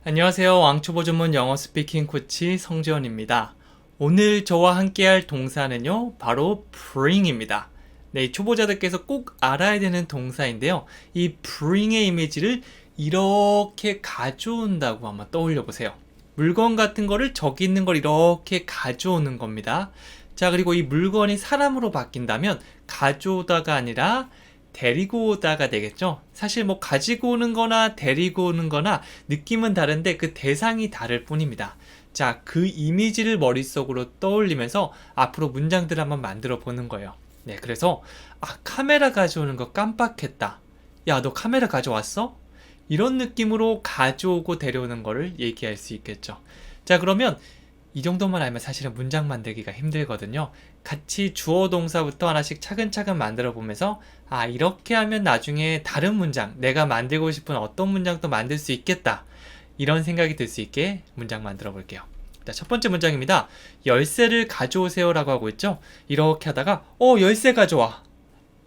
안녕하세요. 왕초보 전문 영어 스피킹 코치 성지원입니다. 오늘 저와 함께할 동사는요, 바로 bring입니다. 네, 초보자들께서 꼭 알아야 되는 동사인데요. 이 bring의 이미지를 이렇게 가져온다고 한번 떠올려 보세요. 물건 같은 거를 저기 있는 걸 이렇게 가져오는 겁니다. 자, 그리고 이 물건이 사람으로 바뀐다면 가져오다가 아니라 데리고 오다가 되겠죠. 사실 뭐 가지고 오는 거나 데리고 오는 거나 느낌은 다른데 그 대상이 다를 뿐입니다. 자, 그 이미지를 머릿속으로 떠올리면서 앞으로 문장들을 한번 만들어 보는 거예요. 네, 그래서 카메라 가져오는 거 깜빡했다. 야, 너 카메라 가져왔어? 이런 느낌으로 가져오고 데려오는 거를 얘기할 수 있겠죠. 자, 그러면 이 정도만 알면 사실은 문장 만들기가 힘들거든요. 같이 주어 동사부터 하나씩 차근차근 만들어 보면서 이렇게 하면 나중에 다른 문장, 내가 만들고 싶은 어떤 문장도 만들 수 있겠다. 이런 생각이 들 수 있게 문장 만들어 볼게요. 자, 첫 번째 문장입니다. 열쇠를 가져오세요 라고 하고 있죠. 이렇게 하다가 열쇠 가져와.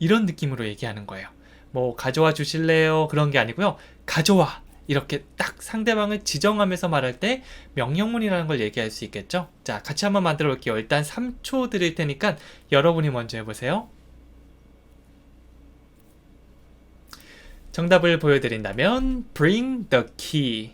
이런 느낌으로 얘기하는 거예요. 뭐 가져와 주실래요? 그런 게 아니고요. 가져와. 이렇게 딱 상대방을 지정하면서 말할 때 명령문이라는 걸 얘기할 수 있겠죠? 자, 같이 한번 만들어 볼게요. 일단 3초 드릴 테니까 여러분이 먼저 해보세요. 정답을 보여드린다면 bring the key.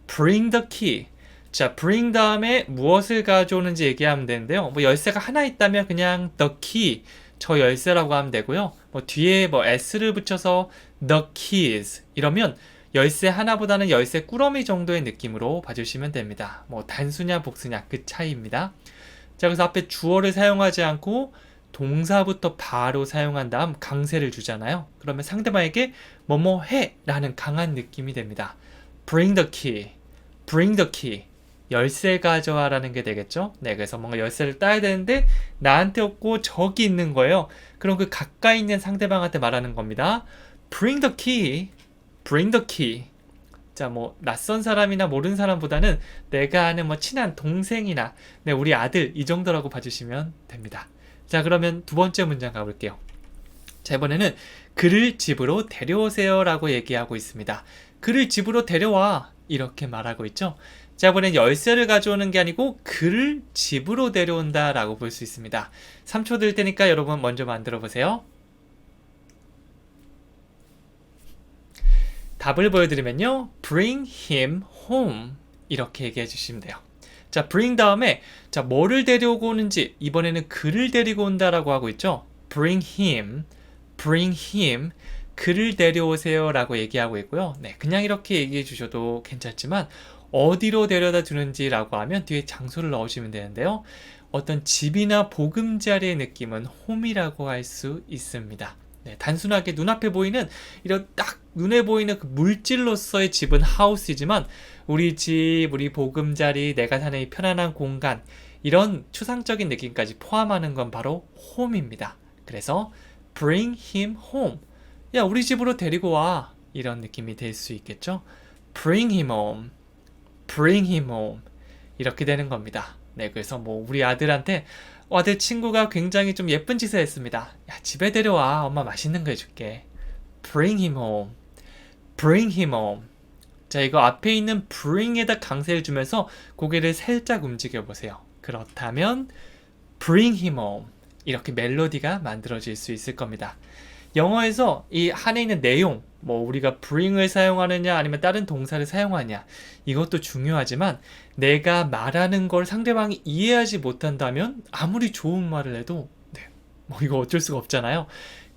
bring the key. 자, bring 다음에 무엇을 가져오는지 얘기하면 되는데요. 뭐 열쇠가 하나 있다면 그냥 the key, 저 열쇠라고 하면 되고요. 뭐 뒤에 뭐 s를 붙여서 the keys 이러면 열쇠 하나보다는 열쇠 꾸러미 정도의 느낌으로 봐주시면 됩니다. 뭐 단수냐 복수냐 그 차이입니다. 자, 그래서 앞에 주어를 사용하지 않고 동사부터 바로 사용한 다음 강세를 주잖아요. 그러면 상대방에게 뭐뭐 해 라는 강한 느낌이 됩니다. bring the key, bring the key. 열쇠 가져와 라는 게 되겠죠. 네, 그래서 뭔가 열쇠를 따야 되는데 나한테 없고 저기 있는 거예요. 그럼 그 가까이 있는 상대방한테 말하는 겁니다. bring the key, bring the key. 자, 뭐 낯선 사람이나 모르는 사람보다는 내가 아는 뭐 친한 동생이나 우리 아들 이 정도라고 봐주시면 됩니다. 자, 그러면 두 번째 문장 가볼게요. 자, 이번에는 그를 집으로 데려오세요 라고 얘기하고 있습니다. 그를 집으로 데려와 이렇게 말하고 있죠. 자, 이번엔 열쇠를 가져오는 게 아니고 그를 집으로 데려온다 라고 볼 수 있습니다. 3초 들 테니까 여러분 먼저 만들어 보세요. 답을 보여드리면요, bring him home 이렇게 얘기해 주시면 돼요. 자, bring 다음에 자, 뭐를 데려오고 오는지 이번에는 그를 데리고 온다라고 하고 있죠. bring him, bring him, 그를 데려오세요 라고 얘기하고 있고요. 네, 그냥 이렇게 얘기해 주셔도 괜찮지만 어디로 데려다 주는지 라고 하면 뒤에 장소를 넣으시면 되는데요. 어떤 집이나 보금자리의 느낌은 home이라고 할 수 있습니다. 네, 단순하게 눈앞에 보이는 이런 딱 눈에 보이는 그 물질로서의 집은 house이지만 우리 집, 우리 보금자리, 내가 사는 이 편안한 공간 이런 추상적인 느낌까지 포함하는 건 바로 home입니다. 그래서 bring him home. 야, 우리 집으로 데리고 와. 이런 느낌이 될 수 있겠죠? bring him home. bring him home. 이렇게 되는 겁니다. 네, 그래서 뭐 우리 아들한테 아들 친구가 굉장히 좀 예쁜 짓을 했습니다. 야, 집에 데려와. 엄마 맛있는 거 해줄게. bring him home. bring him home. 자, 이거 앞에 있는 bring에다 강세를 주면서 고개를 살짝 움직여 보세요. 그렇다면 bring him home. 이렇게 멜로디가 만들어질 수 있을 겁니다. 영어에서 이 안에 있는 내용, 뭐 우리가 bring을 사용하느냐 아니면 다른 동사를 사용하냐 이것도 중요하지만 내가 말하는 걸 상대방이 이해하지 못한다면 아무리 좋은 말을 해도 뭐 이거 어쩔 수가 없잖아요.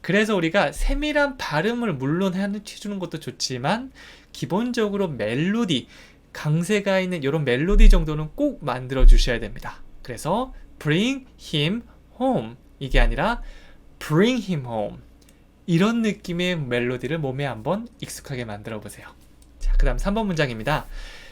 그래서 우리가 세밀한 발음을 물론 해주는 것도 좋지만 기본적으로 멜로디, 강세가 있는 이런 멜로디 정도는 꼭 만들어 주셔야 됩니다. 그래서 bring him home 이게 아니라 bring him home 이런 느낌의 멜로디를 몸에 한번 익숙하게 만들어 보세요. 자, 그 다음 3번 문장입니다.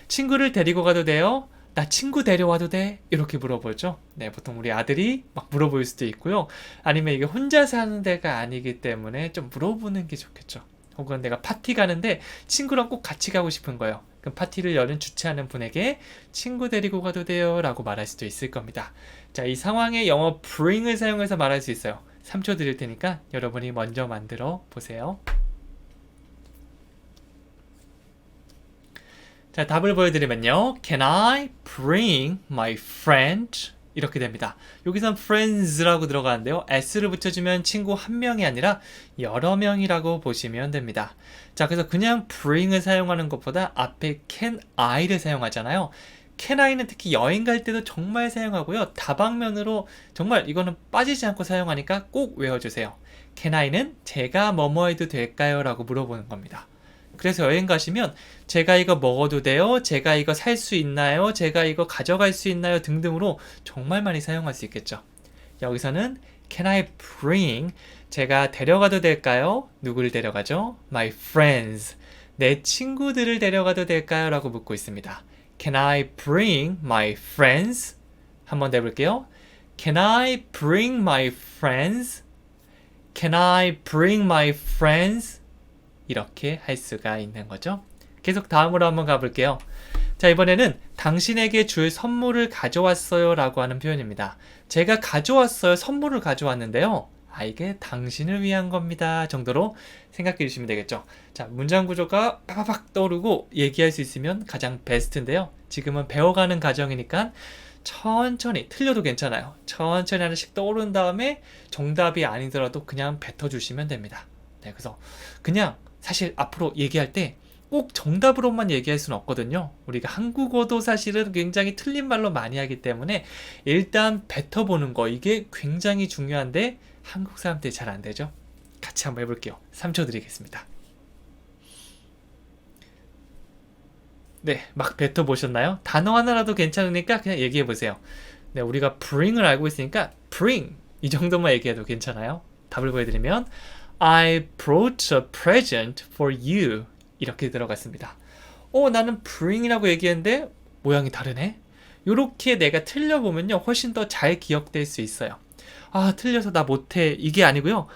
친구를 데리고 가도 돼요? 나 친구 데려와도 돼? 이렇게 물어보죠. 네, 보통 우리 아들이 막 물어볼 수도 있고요. 아니면 이게 혼자 사는 데가 아니기 때문에 좀 물어보는 게 좋겠죠. 혹은 내가 파티 가는데 친구랑 꼭 같이 가고 싶은 거예요. 그럼 파티를 주최하는 분에게 친구 데리고 가도 돼요? 라고 말할 수도 있을 겁니다. 자, 이 상황에 영어 bring을 사용해서 말할 수 있어요. 3초 드릴 테니까 여러분이 먼저 만들어 보세요. 자, 답을 보여드리면요. Can I bring my friend? 이렇게 됩니다. 여기선 friends라고 들어가는데요. s를 붙여주면 친구 한 명이 아니라 여러 명이라고 보시면 됩니다. 자, 그래서 그냥 bring을 사용하는 것보다 앞에 can I를 사용하잖아요. can I는 특히 여행 갈 때도 정말 사용하고요. 다방면으로 정말 이거는 빠지지 않고 사용하니까 꼭 외워주세요. can I는 제가 뭐뭐 해도 될까요? 라고 물어보는 겁니다. 그래서 여행 가시면 제가 이거 먹어도 돼요? 제가 이거 살 수 있나요? 제가 이거 가져갈 수 있나요? 등등으로 정말 많이 사용할 수 있겠죠. 여기서는 Can I bring? 제가 데려가도 될까요? 누구를 데려가죠? My friends. 내 친구들을 데려가도 될까요? 라고 묻고 있습니다. Can I bring my friends? 한번 더 해볼게요. Can I bring my friends? Can I bring my friends? 이렇게 할 수가 있는 거죠. 계속 다음으로 한번 가볼게요. 자, 이번에는 당신에게 줄 선물을 가져왔어요 라고 하는 표현입니다. 제가 가져왔어요. 선물을 가져왔는데요. 이게 당신을 위한 겁니다 정도로 생각해 주시면 되겠죠. 자, 문장 구조가 팍팍 떠오르고 얘기할 수 있으면 가장 베스트인데요. 지금은 배워가는 과정이니까 천천히, 틀려도 괜찮아요. 천천히 하나씩 떠오른 다음에 정답이 아니더라도 그냥 뱉어주시면 됩니다. 네, 그래서 그냥 사실 앞으로 얘기할 때 꼭 정답으로만 얘기할 수는 없거든요. 우리가 한국어도 사실은 굉장히 틀린 말로 많이 하기 때문에 일단 뱉어보는 거, 이게 굉장히 중요한데 한국 사람들이 잘 안 되죠. 같이 한번 해볼게요. 3초 드리겠습니다. 네, 막 뱉어보셨나요? 단어 하나라도 괜찮으니까 그냥 얘기해보세요. 네, 우리가 bring을 알고 있으니까 bring 이 정도만 얘기해도 괜찮아요. 답을 보여드리면 I brought a present for you 이렇게 들어갔습니다. 나는 bring이라고 얘기했는데 모양이 다르네? 이렇게 내가 틀려보면요 훨씬 더 잘 기억될 수 있어요. 틀려서 나 못해 이게 아니고요.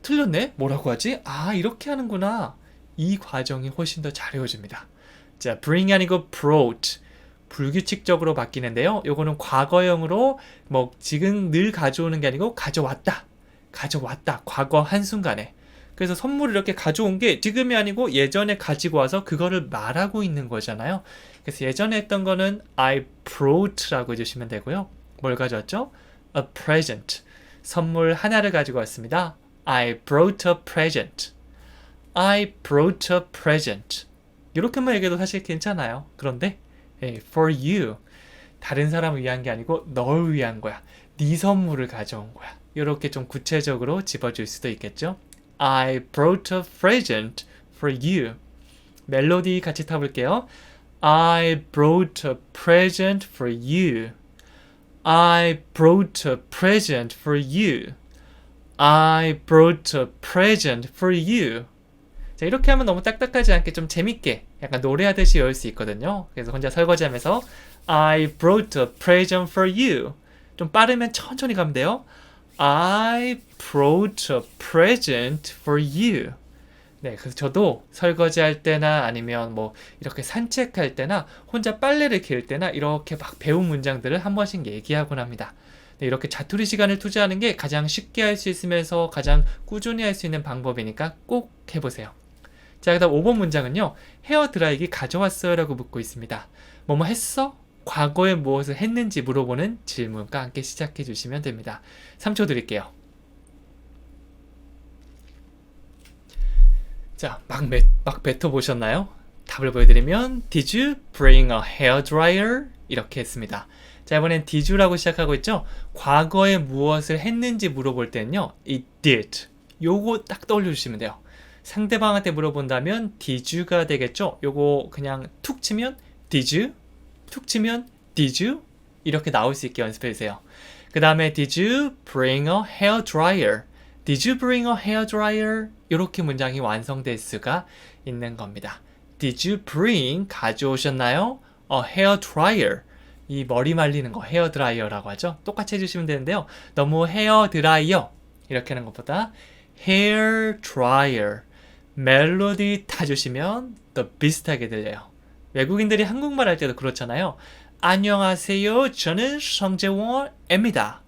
틀렸네? 뭐라고 하지? 이렇게 하는구나. 이 과정이 훨씬 더 잘 외워집니다. 자, bring 아니고 brought 불규칙적으로 바뀌는데요. 요거는 과거형으로 뭐 지금 늘 가져오는 게 아니고 가져왔다 과거 한순간에. 그래서 선물을 이렇게 가져온 게 지금이 아니고 예전에 가지고 와서 그거를 말하고 있는 거잖아요. 그래서 예전에 했던 거는 I brought라고 해주시면 되고요. 뭘 가져왔죠? A present. 선물 하나를 가지고 왔습니다. I brought a present. I brought a present. 이렇게만 얘기해도 사실 괜찮아요. 그런데 for you. 다른 사람을 위한 게 아니고 널 위한 거야. 네 선물을 가져온 거야. 이렇게 좀 구체적으로 집어줄 수도 있겠죠. I brought a present for you. 멜로디 같이 타볼게요. I brought a present for you. I brought a present for you. I brought a present for you. 자, 이렇게 하면 너무 딱딱하지 않게 좀 재밌게 약간 노래하듯이 외울 수 있거든요. 그래서 혼자 설거지하면서 I brought a present for you. 좀 빠르면 천천히 가면 돼요. I brought a present for you. 네, 그래서 저도 설거지할 때나 아니면 뭐 이렇게 산책할 때나 혼자 빨래를 개울 때나 이렇게 막 배운 문장들을 한 번씩 얘기하곤 합니다. 네, 이렇게 자투리 시간을 투자하는 게 가장 쉽게 할 수 있으면서 가장 꾸준히 할 수 있는 방법이니까 꼭 해보세요. 자, 그다음 5번 문장은요. 헤어 드라이기 가져왔어요 라고 묻고 있습니다. 뭐뭐 했어? 과거에 무엇을 했는지 물어보는 질문과 함께 시작해 주시면 됩니다. 3초 드릴게요. 자, 막 뱉어보셨나요? 답을 보여드리면 Did you bring a hairdryer? 이렇게 했습니다. 자, 이번엔 did you라고 시작하고 있죠? 과거에 무엇을 했는지 물어볼 때는요. It did. 요거 딱 떠올려주시면 돼요. 상대방한테 물어본다면 did you가 되겠죠? 요거 그냥 툭 치면 did you? 툭 치면 did you? 이렇게 나올 수 있게 연습해주세요. 그 다음에 did you bring a hairdryer? Did you bring a hairdryer? 이렇게 문장이 완성될 수가 있는 겁니다. Did you bring? 가져오셨나요? A hairdryer. 이 머리 말리는 거 헤어드라이어라고 하죠. 똑같이 해주시면 되는데요. 너무 헤어드라이어 이렇게 하는 것보다 hairdryer 멜로디 타주시면 더 비슷하게 들려요. 외국인들이 한국말 할 때도 그렇잖아요. 안녕하세요. 저는 성재원입니다.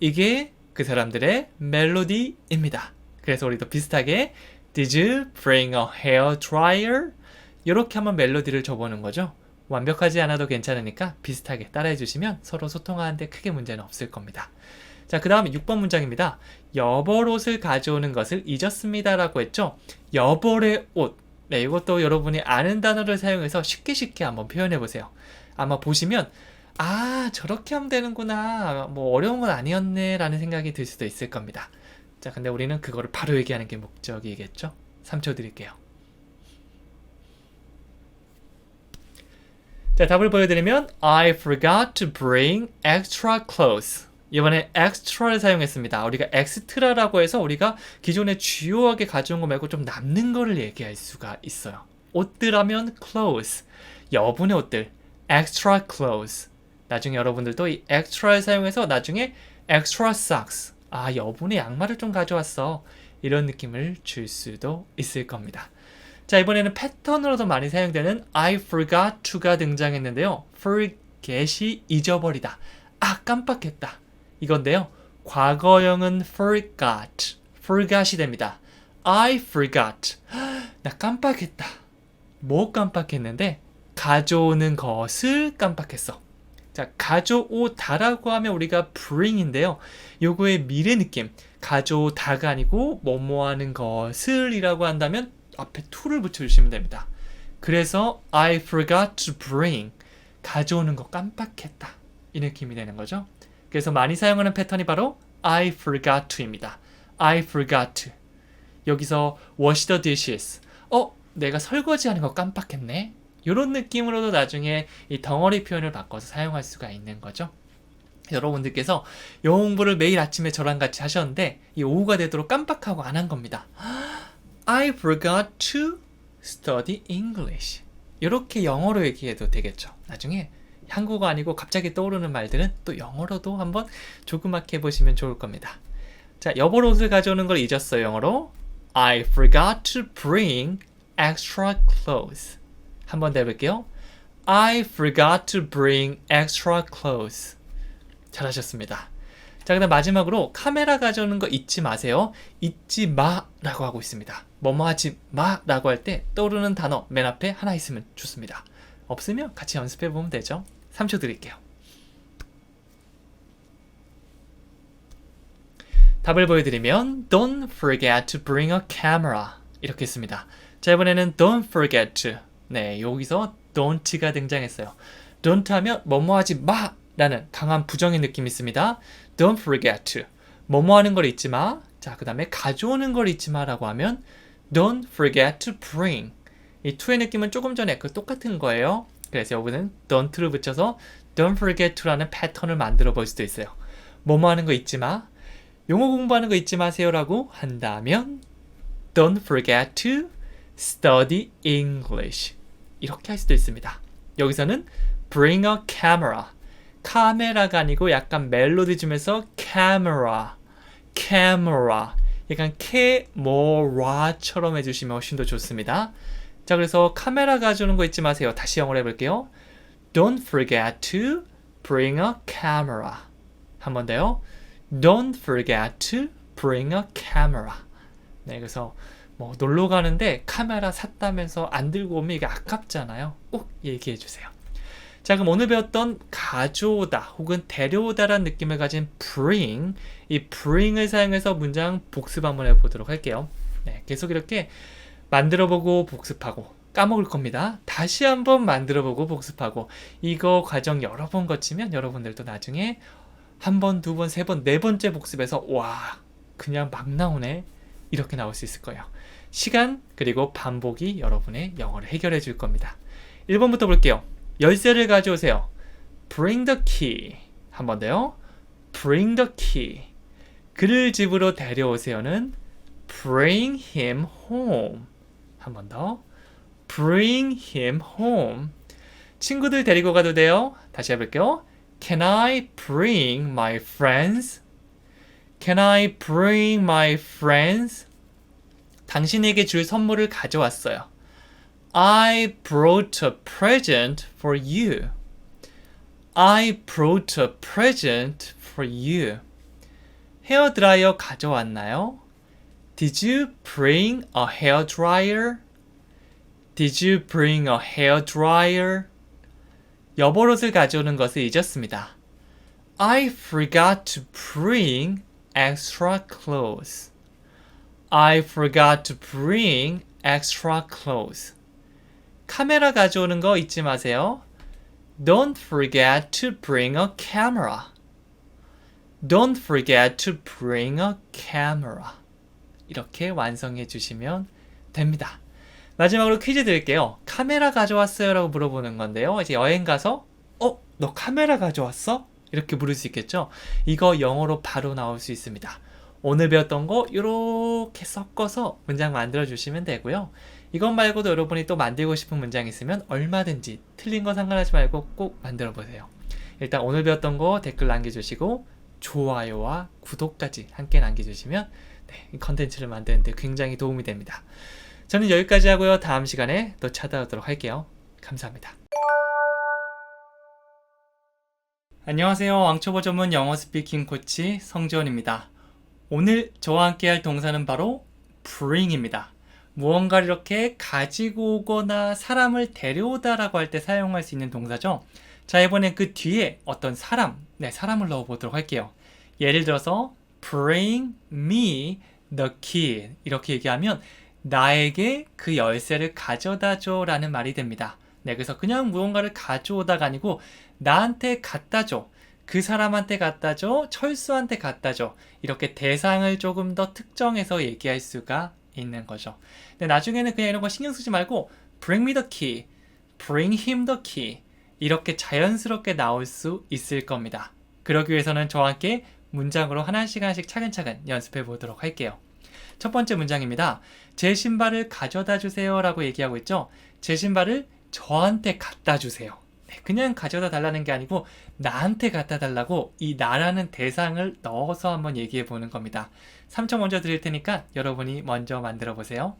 이게 그 사람들의 멜로디입니다. 그래서 우리도 비슷하게 Did you bring a hairdryer? 이렇게 한번 멜로디를 줘보는 거죠. 완벽하지 않아도 괜찮으니까 비슷하게 따라해 주시면 서로 소통하는데 크게 문제는 없을 겁니다. 자, 그 다음에 6번 문장입니다. 여벌옷을 가져오는 것을 잊었습니다 라고 했죠. 여벌의 옷. 네, 이것도 여러분이 아는 단어를 사용해서 쉽게 한번 표현해 보세요. 아마 보시면 아, 저렇게 하면 되는구나. 뭐 어려운 건 아니었네 라는 생각이 들 수도 있을 겁니다. 자, 근데 우리는 그거를 바로 얘기하는 게 목적이겠죠. 3초 드릴게요. 자, 답을 보여드리면 I forgot to bring extra clothes. 이번에 extra를 사용했습니다. 우리가 extra라고 해서 우리가 기존에 주요하게 가져온 거 말고 좀 남는 거를 얘기할 수가 있어요. 옷들 하면 clothes, 여분의 옷들, extra clothes. 나중에 여러분들도 이 extra를 사용해서 나중에 extra socks, 아, 여분의 양말을 좀 가져왔어. 이런 느낌을 줄 수도 있을 겁니다. 자, 이번에는 패턴으로도 많이 사용되는 I forgot to가 등장했는데요. forget이 잊어버리다. 아, 깜빡했다. 이건데요. 과거형은 forgot이 됩니다. I forgot. 나 깜빡했다. 뭐 깜빡했는데? 가져오는 것을 깜빡했어. 자, 가져오다라고 하면 우리가 bring인데요. 요거의 미래 느낌. 가져오다가 아니고 뭐뭐 하는 것을 이라고 한다면 앞에 to를 붙여주시면 됩니다. 그래서 I forgot to bring. 가져오는 거 깜빡했다. 이 느낌이 되는 거죠. 그래서 많이 사용하는 패턴이 바로 I forgot to입니다. I forgot to. 여기서 wash the dishes. 내가 설거지하는 거 깜빡했네. 이런 느낌으로도 나중에 이 덩어리 표현을 바꿔서 사용할 수가 있는 거죠. 여러분들께서 영어 공부를 매일 아침에 저랑 같이 하셨는데 이 오후가 되도록 깜빡하고 안 한 겁니다. I forgot to study English. 이렇게 영어로 얘기해도 되겠죠. 나중에 한국어 아니고 갑자기 떠오르는 말들은 또 영어로도 한번 조그맣게 해보시면 좋을 겁니다. 자, 여벌옷을 가져오는 걸 잊었어요. 영어로 I forgot to bring extra clothes. 한번 더 해볼게요. I forgot to bring extra clothes. 잘하셨습니다. 자, 그 다음 마지막으로 카메라 가져오는 거 잊지 마세요. 잊지 마라고 하고 있습니다. 뭐뭐 하지 마라고 할 때 떠오르는 단어 맨 앞에 하나 있으면 좋습니다. 없으면 같이 연습해 보면 되죠. 3초 드릴게요. 답을 보여드리면 Don't forget to bring a camera. 이렇게 했습니다. 자, 이번에는 Don't forget to. 네, 여기서 don't가 등장했어요. don't 하면 뭐뭐 하지 마 라는 강한 부정의 느낌이 있습니다. Don't forget to. 뭐뭐 하는 걸 잊지 마. 자, 그 다음에 가져오는 걸 잊지 마라고 하면 Don't forget to bring. 이 to의 느낌은 조금 전에 그 똑같은 거예요. 그래서 여기는 don't를 붙여서 Don't forget to라는 패턴을 만들어 볼 수도 있어요. 뭐뭐 하는 거 잊지 마. 영어 공부하는 거 잊지 마세요 라고 한다면 Don't forget to study English. 이렇게 할 수도 있습니다. 여기서는 bring a camera. 카메라가 아니고 약간 멜로디 주면서 camera. 약간 캐모라처럼 해주시면 훨씬 더 좋습니다. 자, 그래서 카메라 가져오는 거 잊지 마세요. 다시 영어로 해볼게요. Don't forget to bring a camera. 한 번 더요. Don't forget to bring a camera. 네, 그래서 뭐 놀러 가는데 카메라 샀다면서 안 들고 오면 이게 아깝잖아요. 꼭 얘기해 주세요. 자, 그럼 오늘 배웠던 가져오다 혹은 데려오다라는 느낌을 가진 bring, 이 bring을 사용해서 문장 복습 한번 해보도록 할게요. 네, 계속 이렇게 만들어보고 복습하고 까먹을 겁니다. 다시 한번 만들어보고 복습하고 이거 과정 여러 번 거치면 여러분들도 나중에 한 번, 두 번, 세 번, 네 번째 복습에서 와, 그냥 막 나오네. 이렇게 나올 수 있을 거예요. 시간 그리고 반복이 여러분의 영어를 해결해 줄 겁니다. 1번부터 볼게요. 열쇠를 가져오세요. Bring the key. 한 번 더요. Bring the key. 그를 집으로 데려오세요는 Bring him home. 한 번 더. Bring him home. 친구들 데리고 가도 돼요. 다시 해볼게요. Can I bring my friends? Can I bring my friends? 당신에게 줄 선물을 가져왔어요. I brought a present for you. I brought a present for you. 헤어드라이어 가져왔나요? Did you bring a hairdryer? Did you bring a hair dryer? 여벌옷을 가져오는 것을 잊었습니다. I forgot to bring extra clothes. I forgot to bring extra clothes. 카메라 가져오는 거 잊지 마세요. Don't forget to bring a camera. Don't forget to bring a camera. 이렇게 완성해 주시면 됩니다. 마지막으로 퀴즈 드릴게요. 카메라 가져왔어요? 라고 물어보는 건데요. 이제 여행 가서 너 카메라 가져왔어? 이렇게 물을 수 있겠죠? 이거 영어로 바로 나올 수 있습니다. 오늘 배웠던 거 이렇게 섞어서 문장 만들어 주시면 되고요. 이것 말고도 여러분이 또 만들고 싶은 문장 있으면 얼마든지 틀린 거 상관하지 말고 꼭 만들어 보세요. 일단 오늘 배웠던 거 댓글 남겨주시고 좋아요와 구독까지 함께 남겨주시면 이 컨텐츠를 만드는데 굉장히 도움이 됩니다. 저는 여기까지 하고요. 다음 시간에 또 찾아오도록 할게요. 감사합니다. 안녕하세요. 왕초보 전문 영어 스피킹 코치 성지원입니다. 오늘 저와 함께 할 동사는 바로 bring입니다. 무언가를 이렇게 가지고 오거나 사람을 데려오다 라고 할 때 사용할 수 있는 동사죠. 자, 이번엔 그 뒤에 어떤 사람을 넣어보도록 할게요. 예를 들어서 bring me the key 이렇게 얘기하면 나에게 그 열쇠를 가져다 줘 라는 말이 됩니다. 그래서 그냥 무언가를 가져오다가 아니고 나한테 갖다 줘, 그 사람한테 갖다 줘, 철수한테 갖다 줘, 이렇게 대상을 조금 더 특정해서 얘기할 수가 있는 거죠. 근데 나중에는 그냥 이런 거 신경 쓰지 말고 bring me the key, bring him the key 이렇게 자연스럽게 나올 수 있을 겁니다. 그러기 위해서는 저와 함께 문장으로 하나씩 차근차근 연습해 보도록 할게요. 첫 번째 문장입니다. 제 신발을 가져다 주세요 라고 얘기하고 있죠. 제 신발을 저한테 갖다 주세요. 그냥 가져다 달라는 게 아니고 나한테 갖다 달라고 이 나라는 대상을 넣어서 한번 얘기해 보는 겁니다. 3초 먼저 드릴 테니까 여러분이 먼저 만들어 보세요.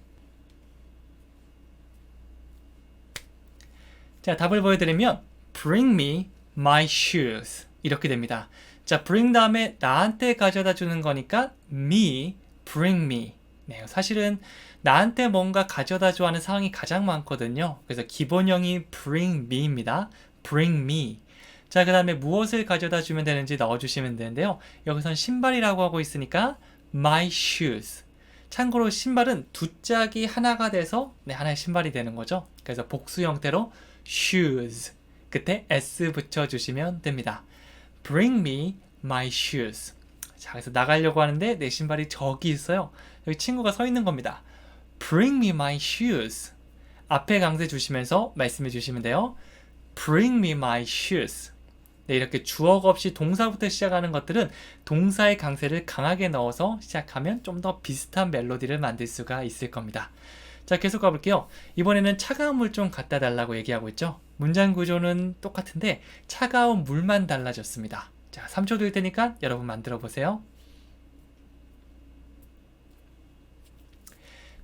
자, 답을 보여드리면 bring me my shoes 이렇게 됩니다. 자, bring 다음에 나한테 가져다 주는 거니까 me, bring me. 네, 사실은 나한테 뭔가 가져다 줘 하는 상황이 가장 많거든요. 그래서 기본형이 bring me입니다. bring me. 자, 그 다음에 무엇을 가져다 주면 되는지 넣어주시면 되는데요. 여기선 신발이라고 하고 있으니까 my shoes. 참고로 신발은 두 짝이 하나가 돼서 하나의 신발이 되는 거죠. 그래서 복수 형태로 shoes. 끝에 s 붙여주시면 됩니다. bring me my shoes. 자, 그래서 나가려고 하는데 내 신발이 저기 있어요. 여기 친구가 서 있는 겁니다. Bring me my shoes. 앞에 강세 주시면서 말씀해 주시면 돼요. Bring me my shoes. 네, 이렇게 주어가 없이 동사부터 시작하는 것들은 동사의 강세를 강하게 넣어서 시작하면 좀 더 비슷한 멜로디를 만들 수가 있을 겁니다. 자, 계속 가볼게요. 이번에는 차가운 물 좀 갖다 달라고 얘기하고 있죠. 문장 구조는 똑같은데 차가운 물만 달라졌습니다. 자, 3초 드릴 테니까 여러분 만들어 보세요.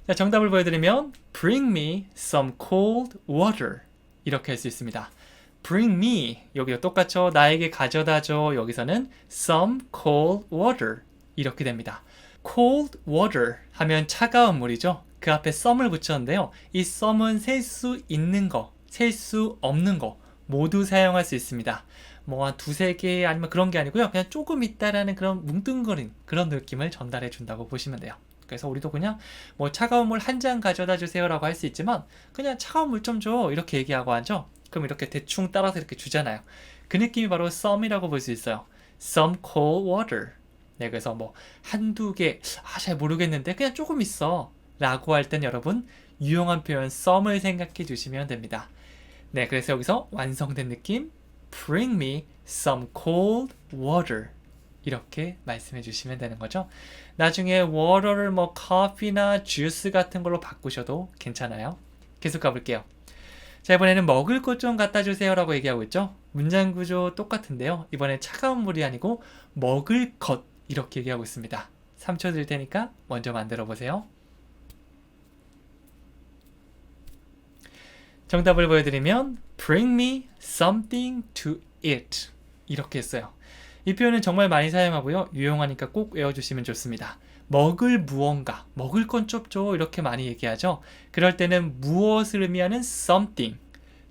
자, 정답을 보여드리면 Bring me some cold water 이렇게 할 수 있습니다. Bring me 여기도 똑같죠. 나에게 가져다 줘. 여기서는 some cold water 이렇게 됩니다. cold water 하면 차가운 물이죠. 그 앞에 some을 붙였는데요. 이 some은 셀 수 있는 거, 셀 수 없는 거 모두 사용할 수 있습니다. 뭐 한 두세 개 아니면 그런 게 아니고요. 그냥 조금 있다라는 그런 뭉뚱그린 그런 느낌을 전달해 준다고 보시면 돼요. 그래서 우리도 그냥 뭐 차가운 물 한 잔 가져다 주세요 라고 할 수 있지만 그냥 차가운 물 좀 줘 이렇게 얘기하고 하죠. 그럼 이렇게 대충 따라서 이렇게 주잖아요. 그 느낌이 바로 some이라고 볼 수 있어요. some cold water. 네, 그래서 뭐 한두 개 잘 모르겠는데 그냥 조금 있어 라고 할 땐 여러분 유용한 표현 some을 생각해 주시면 됩니다. 네, 그래서 여기서 완성된 느낌 Bring me some cold water 이렇게 말씀해 주시면 되는 거죠. 나중에 water를 뭐 커피나 주스 같은 걸로 바꾸셔도 괜찮아요. 계속 가볼게요. 자, 이번에는 먹을 것 좀 갖다 주세요 라고 얘기하고 있죠. 문장 구조 똑같은데요. 이번엔 차가운 물이 아니고 먹을 것 이렇게 얘기하고 있습니다. 3초 드릴 테니까 먼저 만들어 보세요. 정답을 보여드리면 Bring me something to eat 이렇게 했어요. 이 표현은 정말 많이 사용하고요. 유용하니까 꼭 외워주시면 좋습니다. 먹을 무언가, 먹을 건 좀 줘 이렇게 많이 얘기하죠. 그럴 때는 무엇을 의미하는 something,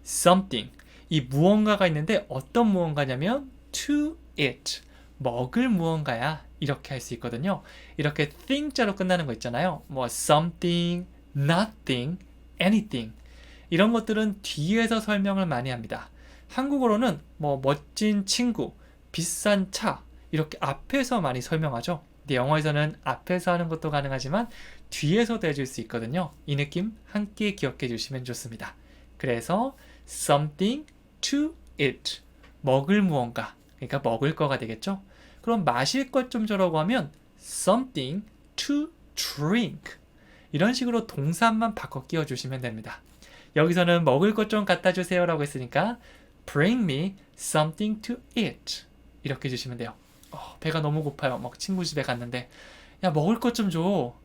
something. 이 무언가가 있는데 어떤 무언가냐면 to eat, 먹을 무언가야 이렇게 할 수 있거든요. 이렇게 thing자로 끝나는 거 있잖아요. 뭐 something, nothing, anything 이런 것들은 뒤에서 설명을 많이 합니다. 한국어로는 뭐 멋진 친구, 비싼 차 이렇게 앞에서 많이 설명하죠. 근데 영어에서는 앞에서 하는 것도 가능하지만 뒤에서도 해줄 수 있거든요. 이 느낌 함께 기억해 주시면 좋습니다. 그래서 something to eat, 먹을 무언가, 그러니까 먹을 거가 되겠죠. 그럼 마실 것 좀 줘라고 하면 something to drink, 이런 식으로 동사만 바꿔 끼워 주시면 됩니다. 여기서는 먹을 것 좀 갖다 주세요 라고 했으니까 bring me something to eat 이렇게 해주시면 돼요. 배가 너무 고파요. 막 친구 집에 갔는데 야 먹을 것 좀 줘.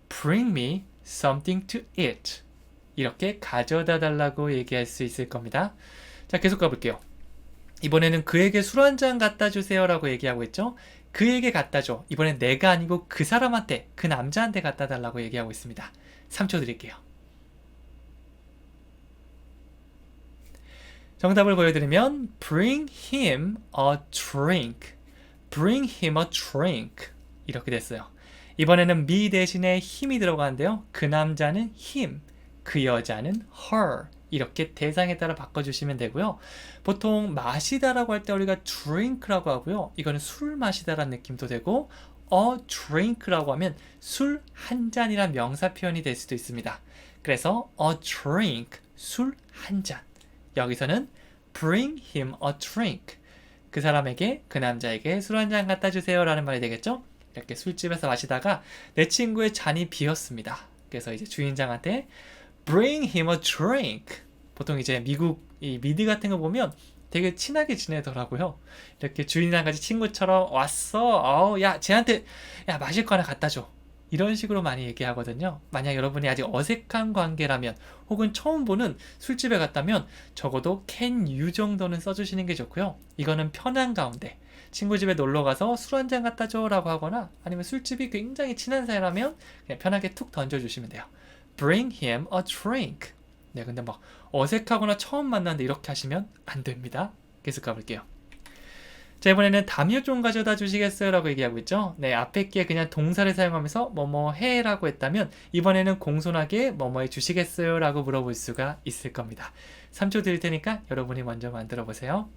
bring me something to eat 이렇게 가져다 달라고 얘기할 수 있을 겁니다. 자, 계속 가볼게요. 이번에는 그에게 술 한 잔 갖다 주세요 라고 얘기하고 있죠. 그에게 갖다 줘. 이번엔 내가 아니고 그 사람한테, 그 남자한테 갖다 달라고 얘기하고 있습니다. 3초 드릴게요. 정답을 보여드리면 bring him a drink, bring him a drink 이렇게 됐어요. 이번에는 me 대신에 힘이 들어가는데요. 그 남자는 him, 그 여자는 her 이렇게 대상에 따라 바꿔주시면 되고요. 보통 마시다라고 할 때 우리가 drink라고 하고요. 이거는 술 마시다라는 느낌도 되고 a drink라고 하면 술 한 잔이란 명사 표현이 될 수도 있습니다. 그래서 a drink, 술 한 잔. 여기서는 bring him a drink, 그 사람에게, 그 남자에게 술 한 잔 갖다 주세요 라는 말이 되겠죠. 이렇게 술집에서 마시다가 내 친구의 잔이 비었습니다. 그래서 이제 주인장한테 bring him a drink. 보통 이제 미국 이 미드 같은 거 보면 되게 친하게 지내더라고요. 이렇게 주인이랑 같이 친구처럼 왔어. 야, 쟤한테 야 마실 거 하나 갖다 줘. 이런 식으로 많이 얘기하거든요. 만약 여러분이 아직 어색한 관계라면 혹은 처음 보는 술집에 갔다면 적어도 can you 정도는 써주시는 게 좋고요. 이거는 편한 가운데 친구 집에 놀러 가서 술 한 잔 갖다 줘 라고 하거나 아니면 술집이 굉장히 친한 사이라면 그냥 편하게 툭 던져주시면 돼요. Bring him a drink. 네, 근데 막 어색하거나 처음 만났는데 이렇게 하시면 안 됩니다. 계속 가볼게요. 자, 이번에는 담요 좀 가져다 주시겠어요? 라고 얘기하고 있죠. 네, 앞에 게 그냥 동사를 사용하면서 뭐뭐 해 라고 했다면 이번에는 공손하게 뭐뭐 해 주시겠어요? 라고 물어볼 수가 있을 겁니다. 3초 드릴 테니까 여러분이 먼저 만들어 보세요.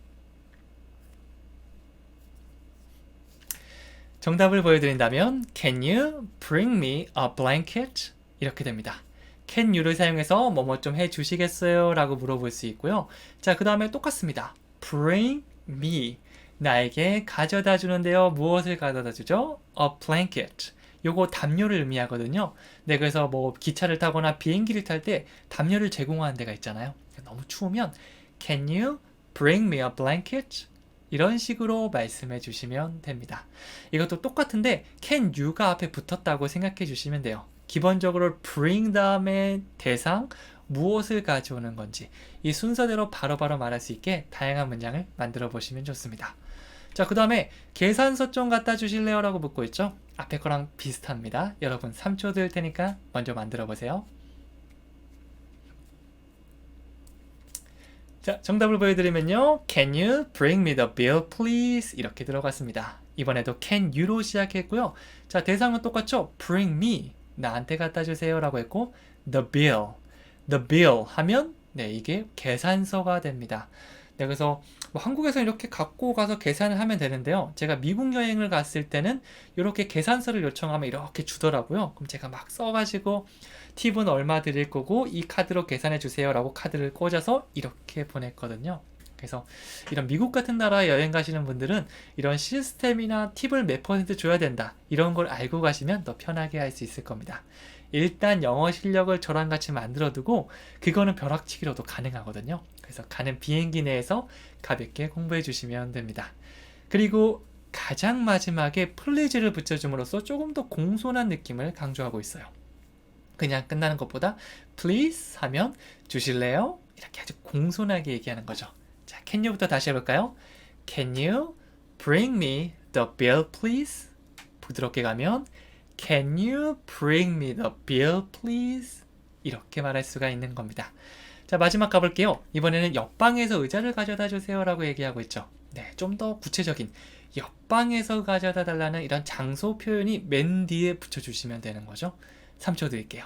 정답을 보여드린다면 Can you bring me a blanket? 이렇게 됩니다. Can you를 사용해서 뭐뭐 좀 해주시겠어요? 라고 물어볼 수 있고요. 자, 그 다음에 똑같습니다. Bring me, 나에게 가져다 주는데요. 무엇을 가져다 주죠? A blanket. 요거 담요를 의미하거든요. 네, 그래서 뭐 기차를 타거나 비행기를 탈 때 담요를 제공하는 데가 있잖아요. 너무 추우면 Can you bring me a blanket? 이런 식으로 말씀해 주시면 됩니다. 이것도 똑같은데 can you가 앞에 붙었다고 생각해 주시면 돼요. 기본적으로 bring 다음에 대상, 무엇을 가져오는 건지 이 순서대로 바로바로 말할 수 있게 다양한 문장을 만들어 보시면 좋습니다. 자, 그 다음에 계산서 좀 갖다 주실래요? 라고 묻고 있죠. 앞에 거랑 비슷합니다. 여러분 3초 드릴 테니까 먼저 만들어 보세요. 자, 정답을 보여드리면요. Can you bring me the bill, please? 이렇게 들어갔습니다. 이번에도 can you로 시작했고요. 자, 대상은 똑같죠? Bring me, 나한테 갖다 주세요 라고 했고 the bill 하면 네, 이게 계산서가 됩니다. 네, 그래서 뭐 한국에서 이렇게 갖고 가서 계산을 하면 되는데요. 제가 미국 여행을 갔을 때는 이렇게 계산서를 요청하면 이렇게 주더라고요. 그럼 제가 막 써가지고 팁은 얼마 드릴 거고 이 카드로 계산해 주세요 라고 카드를 꽂아서 이렇게 보냈거든요. 그래서 이런 미국 같은 나라 여행 가시는 분들은 이런 시스템이나 팁을 몇 퍼센트 줘야 된다 이런 걸 알고 가시면 더 편하게 할 수 있을 겁니다. 일단 영어 실력을 저랑 같이 만들어 두고 그거는 벼락치기로도 가능하거든요. 그래서 가는 비행기 내에서 가볍게 공부해 주시면 됩니다. 그리고 가장 마지막에 please를 붙여줌으로써 조금 더 공손한 느낌을 강조하고 있어요. 그냥 끝나는 것보다 please 하면 주실래요? 이렇게 아주 공손하게 얘기하는 거죠. 자, can you부터 다시 해볼까요? Can you bring me the bill, please? 부드럽게 가면 Can you bring me the bill, please? 이렇게 말할 수가 있는 겁니다. 자, 마지막 가볼게요. 이번에는 옆방에서 의자를 가져다 주세요 라고 얘기하고 있죠. 네, 좀 더 구체적인 옆방에서 가져다 달라는 이런 장소 표현이 맨 뒤에 붙여주시면 되는 거죠. 3초 드릴게요.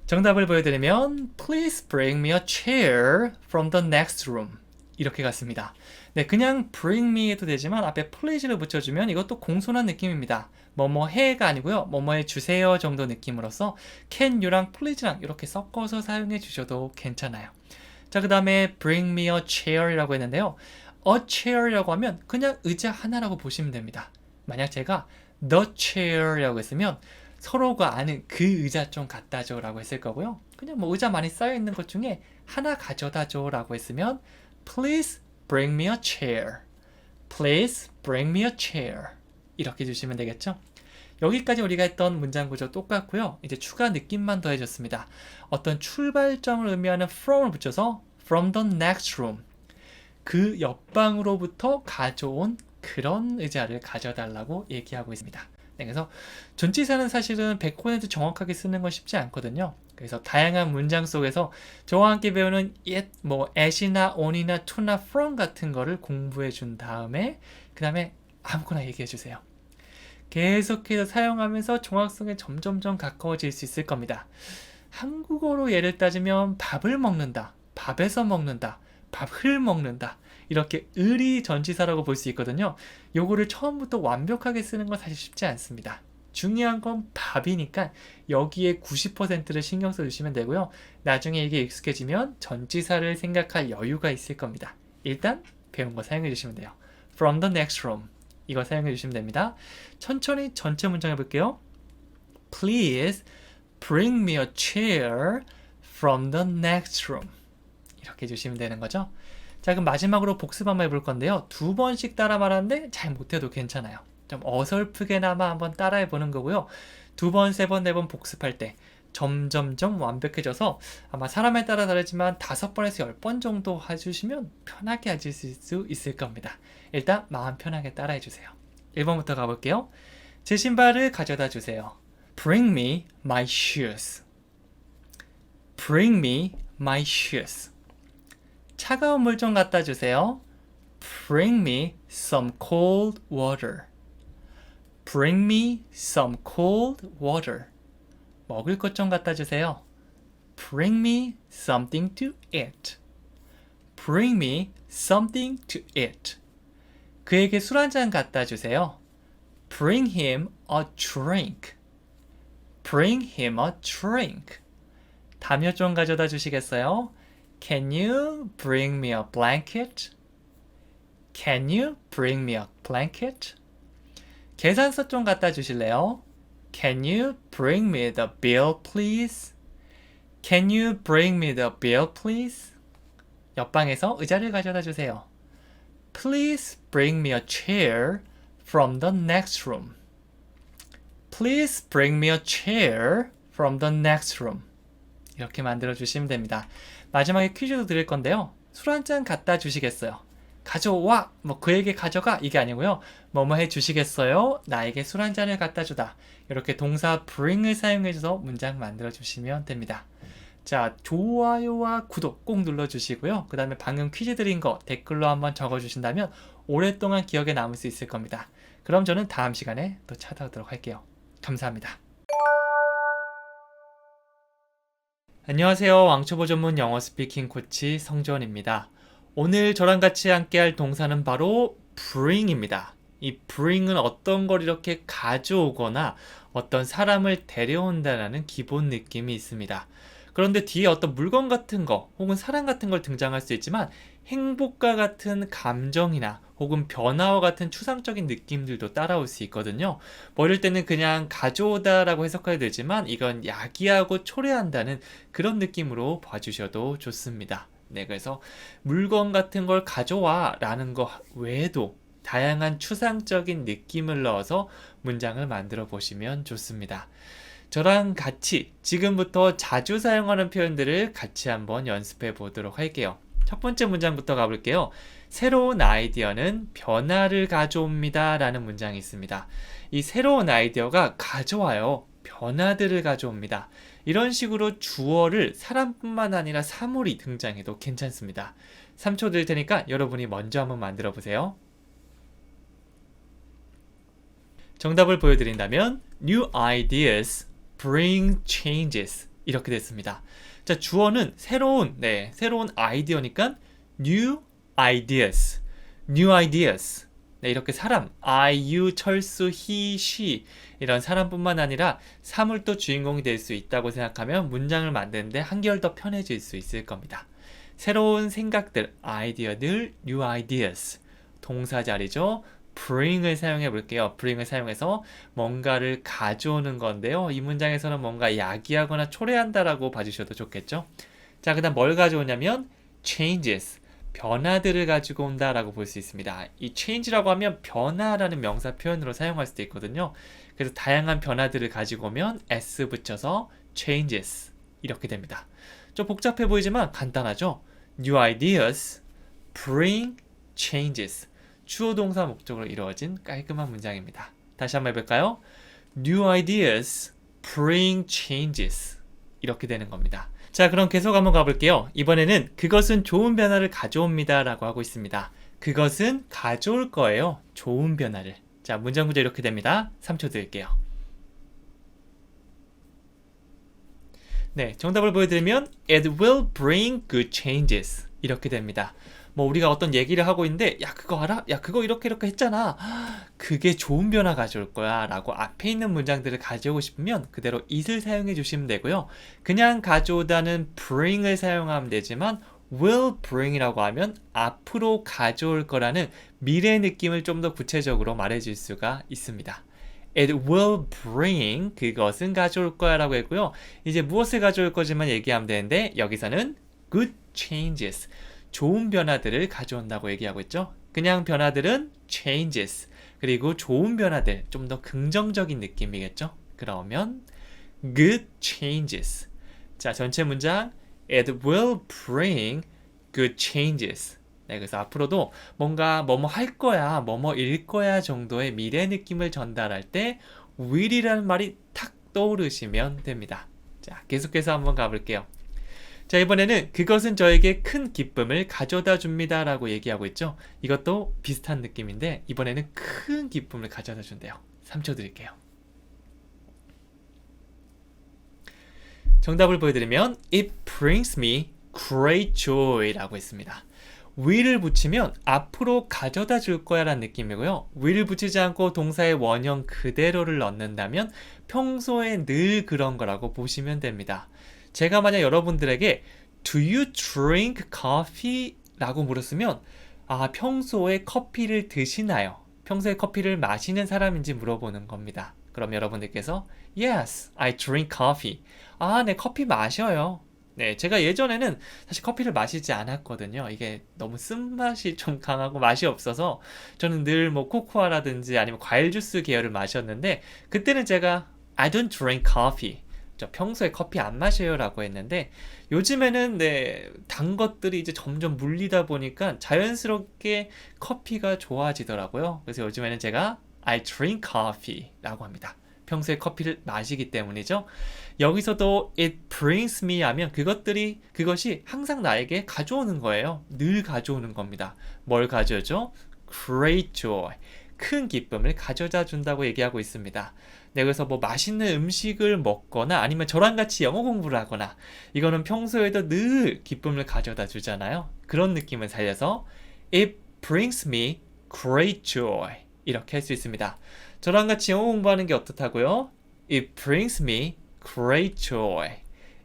정답을 보여드리면 Please bring me a chair from the next room. 이렇게 갔습니다. 네, 그냥 bring me 해도 되지만 앞에 please를 붙여주면 이것도 공손한 느낌입니다. 뭐뭐 해가 아니고요. 뭐뭐 해 주세요 정도 느낌으로써 can you랑 please랑 이렇게 섞어서 사용해 주셔도 괜찮아요. 자, 그 다음에 bring me a chair이라고 했는데요. a chair이라고 하면 그냥 의자 하나라고 보시면 됩니다. 만약 제가 the chair이라고 했으면 서로가 아는 그 의자 좀 갖다 줘 라고 했을 거고요. 그냥 뭐 의자 많이 쌓여 있는 것 중에 하나 가져다 줘 라고 했으면 Please bring me a chair. Please bring me a chair. 이렇게 주시면 되겠죠. 여기까지 우리가 했던 문장 구조 똑같고요. 이제 추가 느낌만 더해줬습니다. 어떤 출발점을 의미하는 from을 붙여서 from the next room. 그 옆방으로부터 가져온 그런 의자를 가져달라고 얘기하고 있습니다. 네, 그래서 전치사는 사실은 100% 정확하게 쓰는 건 쉽지 않거든요. 그래서 다양한 문장 속에서 저와 함께 배우는 it, 뭐 at이나 on이나 to나 from 같은 거를 공부해 준 다음에 그 다음에 아무거나 얘기해 주세요. 계속해서 사용하면서 정확성에 점점점 가까워질 수 있을 겁니다. 한국어로 예를 따지면 밥을 먹는다, 밥에서 먹는다, 밥을 먹는다 이렇게 을이 전치사라고 볼 수 있거든요. 요거를 처음부터 완벽하게 쓰는 건 사실 쉽지 않습니다. 중요한 건 밥이니까 여기에 90%를 신경 써주시면 되고요. 나중에 이게 익숙해지면 전치사를 생각할 여유가 있을 겁니다. 일단 배운 거 사용해 주시면 돼요. From the next room 이거 사용해 주시면 됩니다. 천천히 전체 문장 해볼게요. Please bring me a chair from the next room 이렇게 해주시면 되는 거죠. 자, 그럼 마지막으로 복습 한번 해볼 건데요. 2번씩 따라 말하는데 잘 못해도 괜찮아요. 좀 어설프게나마 한번 따라해 보는 거고요. 2번, 3번, 4번 복습할 때 점점점 완벽해져서 아마 사람에 따라 다르지만 5번에서 10번 정도 해주시면 편하게 하실 수 있을 겁니다. 일단 마음 편하게 따라해 주세요. 1번부터 가볼게요. 제 신발을 가져다 주세요. Bring me my shoes. Bring me my shoes. 차가운 물 좀 갖다 주세요. Bring me some cold water. Bring me some cold water. 먹을 것 좀 갖다 주세요. Bring me something to eat. Bring me something to eat. 그에게 술 한 잔 갖다 주세요. Bring him a drink. Bring him a drink. 담요 좀 가져다 주시겠어요? Can you bring me a blanket? Can you bring me a blanket? 계산서 좀 갖다 주실래요? Can you bring me the bill, please? Can you bring me the bill, please? 옆방에서 의자를 가져다 주세요. Please bring me a chair from the next room. Please bring me a chair from the next room. 이렇게 만들어 주시면 됩니다. 마지막에 퀴즈도 드릴 건데요. 술 한 잔 갖다 주시겠어요? 가져와, 뭐 그에게 가져가 이게 아니고요. 뭐뭐 해 주시겠어요? 나에게 술 한 잔을 갖다 주다. 이렇게 동사 bring을 사용해줘서 문장 만들어 주시면 됩니다. 자, 좋아요와 구독 꼭 눌러주시고요. 그 다음에 방금 퀴즈 드린 거 댓글로 한번 적어주신다면 오랫동안 기억에 남을 수 있을 겁니다. 그럼 저는 다음 시간에 또 찾아오도록 할게요. 감사합니다. 안녕하세요. 왕초보 전문 영어 스피킹 코치 성주원입니다. 오늘 저랑 같이 함께할 동사는 바로 bring입니다. 이 bring은 어떤 걸 이렇게 가져오거나 어떤 사람을 데려온다는 기본 느낌이 있습니다. 그런데 뒤에 어떤 물건 같은 거 혹은 사람 같은 걸 등장할 수 있지만 행복과 같은 감정이나 혹은 변화와 같은 추상적인 느낌들도 따라올 수 있거든요. 뭐 이럴 때는 그냥 가져오다라고 해석해도 되지만 이건 야기하고 초래한다는 그런 느낌으로 봐주셔도 좋습니다. 네, 그래서 물건 같은 걸 가져와 라는 거 외에도 다양한 추상적인 느낌을 넣어서 문장을 만들어 보시면 좋습니다. 저랑 같이 지금부터 자주 사용하는 표현들을 같이 한번 연습해 보도록 할게요. 첫 번째 문장부터 가볼게요. 새로운 아이디어는 변화를 가져옵니다 라는 문장이 있습니다. 이 새로운 아이디어가 가져와요. 변화들을 가져옵니다. 이런 식으로 주어를 사람뿐만 아니라 사물이 등장해도 괜찮습니다. 3초 드릴 테니까 여러분이 먼저 한번 만들어 보세요. 정답을 보여드린다면 New ideas bring changes 이렇게 됐습니다. 자, 주어는 새로운 아이디어니까 new ideas, new ideas. 네, 이렇게 사람, I, you, 철수, he, she 이런 사람뿐만 아니라 사물도 주인공이 될 수 있다고 생각하면 문장을 만드는데 한결 더 편해질 수 있을 겁니다. 새로운 생각들, 아이디어들, new ideas. 동사 자리죠. bring을 사용해 볼게요. bring을 사용해서 뭔가를 가져오는 건데요. 이 문장에서는 뭔가 야기하거나 초래한다라고 봐주셔도 좋겠죠. 자, 그 다음 뭘 가져오냐면 changes, 변화들을 가지고 온다라고 볼 수 있습니다. 이 change라고 하면 변화라는 명사 표현으로 사용할 수도 있거든요. 그래서 다양한 변화들을 가지고 오면 s 붙여서 changes 이렇게 됩니다. 좀 복잡해 보이지만 간단하죠. New ideas bring changes. 주어 동사 목적으로 이루어진 깔끔한 문장입니다. 다시 한번 해볼까요? New ideas bring changes. 이렇게 되는 겁니다. 자, 그럼 계속 한번 가볼게요. 이번에는 그것은 좋은 변화를 가져옵니다 라고 하고 있습니다. 그것은 가져올 거예요. 좋은 변화를. 자, 문장 구조 이렇게 됩니다. 3초 드릴게요. 네, 정답을 보여드리면 It will bring good changes. 이렇게 됩니다. 뭐 우리가 어떤 얘기를 하고 있는데 야 그거 알아? 야 그거 이렇게 했잖아. 그게 좋은 변화 가져올 거야 라고 앞에 있는 문장들을 가져오고 싶으면 그대로 it을 사용해 주시면 되고요. 그냥 가져오다는 bring을 사용하면 되지만 will bring 이라고 하면 앞으로 가져올 거라는 미래 느낌을 좀 더 구체적으로 말해줄 수가 있습니다. It will bring, 그것은 가져올 거야 라고 했고요. 이제 무엇을 가져올 거지만 얘기하면 되는데 여기서는 good changes, 좋은 변화들을 가져온다고 얘기하고 있죠. 그냥 변화들은 changes, 그리고 좋은 변화들, 좀 더 긍정적인 느낌이겠죠. 그러면 good changes. 자, 전체 문장 It will bring good changes. 네, 그래서 앞으로도 뭔가 뭐뭐 할 거야, 뭐뭐일 거야 정도의 미래 느낌을 전달할 때 will이라는 말이 탁 떠오르시면 됩니다. 자, 계속해서 한번 가볼게요. 자, 이번에는 그것은 저에게 큰 기쁨을 가져다 줍니다 라고 얘기하고 있죠. 이것도 비슷한 느낌인데 이번에는 큰 기쁨을 가져다 준대요. 3초 드릴게요. 정답을 보여드리면 It brings me great joy 라고 했습니다. will을 붙이면 앞으로 가져다 줄 거야 라는 느낌이고요. will을 붙이지 않고 동사의 원형 그대로를 넣는다면 평소에 늘 그런 거라고 보시면 됩니다. 제가 만약 여러분들에게 Do you drink coffee? 라고 물었으면 평소에 커피를 드시나요? 평소에 커피를 마시는 사람인지 물어보는 겁니다. 그럼 여러분들께서 Yes, I drink coffee. 네, 커피 마셔요. 네, 제가 예전에는 사실 커피를 마시지 않았거든요. 이게 너무 쓴맛이 좀 강하고 맛이 없어서 저는 늘 뭐 코코아라든지 아니면 과일 주스 계열을 마셨는데 그때는 제가 I don't drink coffee. 저 평소에 커피 안 마셔요 라고 했는데 요즘에는 단 것들이 이제 점점 물리다 보니까 자연스럽게 커피가 좋아지더라고요. 그래서 요즘에는 제가 I drink coffee 라고 합니다. 평소에 커피를 마시기 때문이죠. 여기서도 it brings me 하면 그것이 항상 나에게 가져오는 거예요. 늘 가져오는 겁니다. 뭘 가져오죠? Great joy. 큰 기쁨을 가져다 준다고 얘기하고 있습니다. 네, 그래서 뭐 맛있는 음식을 먹거나 아니면 저랑 같이 영어 공부를 하거나 이거는 평소에도 늘 기쁨을 가져다 주잖아요. 그런 느낌을 살려서 It brings me great joy 이렇게 할 수 있습니다. 저랑 같이 영어 공부하는 게 어떻다고요? It brings me great joy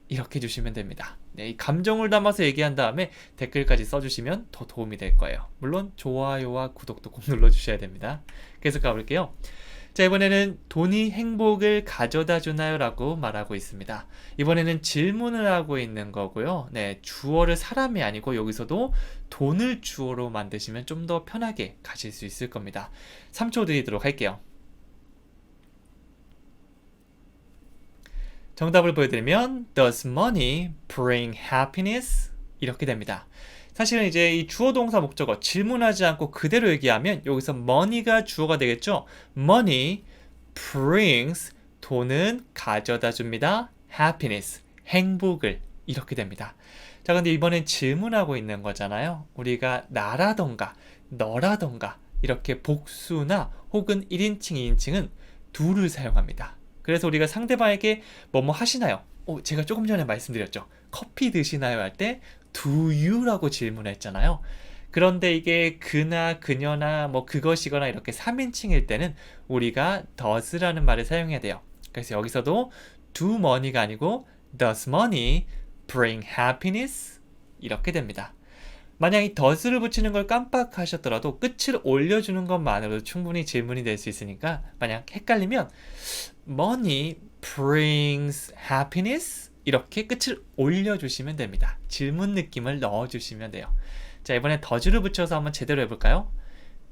이렇게 해주시면 됩니다. 네, 이 감정을 담아서 얘기한 다음에 댓글까지 써주시면 더 도움이 될 거예요. 물론 좋아요와 구독도 꼭 눌러주셔야 됩니다. 계속 가볼게요. 자, 이번에는 돈이 행복을 가져다 주나요? 라고 말하고 있습니다. 이번에는 질문을 하고 있는 거고요. 네, 주어를 사람이 아니고 여기서도 돈을 주어로 만드시면 좀 더 편하게 가실 수 있을 겁니다. 3초 드리도록 할게요. 정답을 보여드리면 Does money bring happiness? 이렇게 됩니다. 사실은 이제 이 주어 동사 목적어 질문하지 않고 그대로 얘기하면 여기서 money가 주어가 되겠죠. money brings 돈은 가져다 줍니다. happiness 행복을 이렇게 됩니다. 자, 근데 이번엔 질문하고 있는 거잖아요. 우리가 나라던가 너라던가 이렇게 복수나 혹은 1인칭, 2인칭은 do를 사용합니다. 그래서 우리가 상대방에게 뭐뭐 하시나요? 제가 조금 전에 말씀드렸죠. 커피 드시나요? 할 때 do you라고 질문했잖아요. 그런데 이게 그나 그녀나 뭐 그것이거나 이렇게 3인칭일 때는 우리가 does라는 말을 사용해야 돼요. 그래서 여기서도 do money가 아니고 does money bring happiness? 이렇게 됩니다. 만약 이 does를 붙이는 걸 깜빡하셨더라도 끝을 올려주는 것만으로도 충분히 질문이 될 수 있으니까 만약 헷갈리면 money brings happiness? 이렇게 끝을 올려주시면 됩니다. 질문 느낌을 넣어주시면 돼요. 자, 이번에 does를 붙여서 한번 제대로 해볼까요?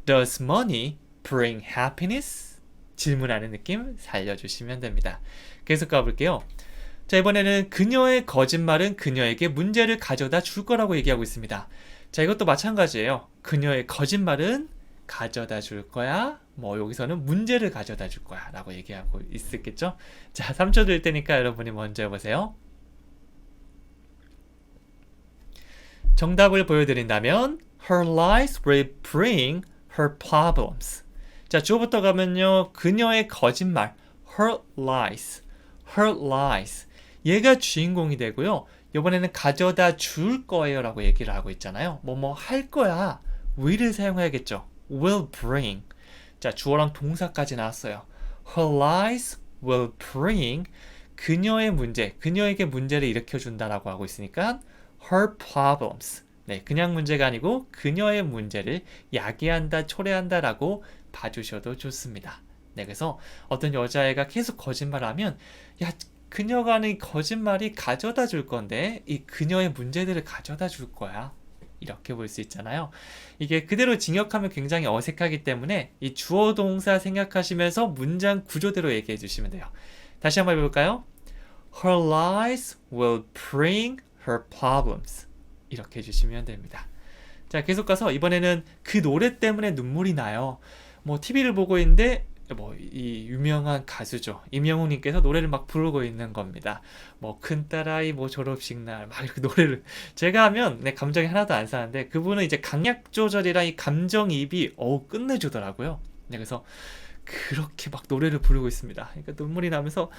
Does money bring happiness? 질문하는 느낌 살려주시면 됩니다. 계속 가볼게요. 자, 이번에는 그녀의 거짓말은 그녀에게 문제를 가져다 줄 거라고 얘기하고 있습니다. 자, 이것도 마찬가지예요. 그녀의 거짓말은 가져다 줄 거야. 뭐 여기서는 문제를 가져다 줄 거야 라고 얘기하고 있겠죠. 자, 3초 들 테니까 여러분이 먼저 해보세요. 정답을 보여드린다면 Her lies will bring her problems. 자, 주어부터 가면요. 그녀의 거짓말 Her lies. Her lies. 얘가 주인공이 되고요. 이번에는 가져다 줄 거예요 라고 얘기를 하고 있잖아요. 뭐뭐 할 거야. will을 사용해야겠죠. will bring. 자, 주어랑 동사까지 나왔어요. Her lies will bring 그녀의 문제, 그녀에게 문제를 일으켜준다라고 하고 있으니까 her problems. 네, 그냥 문제가 아니고 그녀의 문제를 야기한다, 초래한다라고 봐주셔도 좋습니다. 네, 그래서 어떤 여자애가 계속 거짓말하면 야, 그녀가 하는 이 거짓말이 가져다 줄 건데 이 그녀의 문제들을 가져다 줄 거야. 이렇게 볼 수 있잖아요. 이게 그대로 징역하면 굉장히 어색하기 때문에 이 주어 동사 생각하시면서 문장 구조대로 얘기해 주시면 돼요. 다시 한번 해볼까요? Her lies will bring her problems. 이렇게 해주시면 됩니다. 자, 계속 가서 이번에는 그 노래 때문에 눈물이 나요. 뭐 TV를 보고 있는데 뭐 이 유명한 가수죠. 임영웅님께서 노래를 막 부르고 있는 겁니다. 뭐 큰딸아이 뭐 졸업식 날 막 이렇게 노래를 제가 하면 내 감정이 하나도 안 사는데 그분은 이제 강약 조절이랑 이 감정이입이 끝내주더라고요. 네, 그래서 그렇게 막 노래를 부르고 있습니다. 그러니까 눈물이 나면서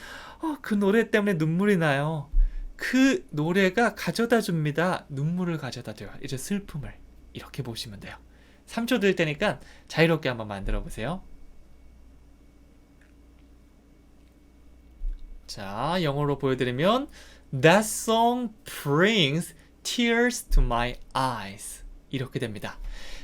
그 노래 때문에 눈물이 나요. 그 노래가 가져다 줍니다. 눈물을 가져다 줘요. 이제 슬픔을 이렇게 보시면 돼요. 3초 들 테니까 자유롭게 한번 만들어 보세요. 자, 영어로 보여드리면 That song brings tears to my eyes. 이렇게 됩니다.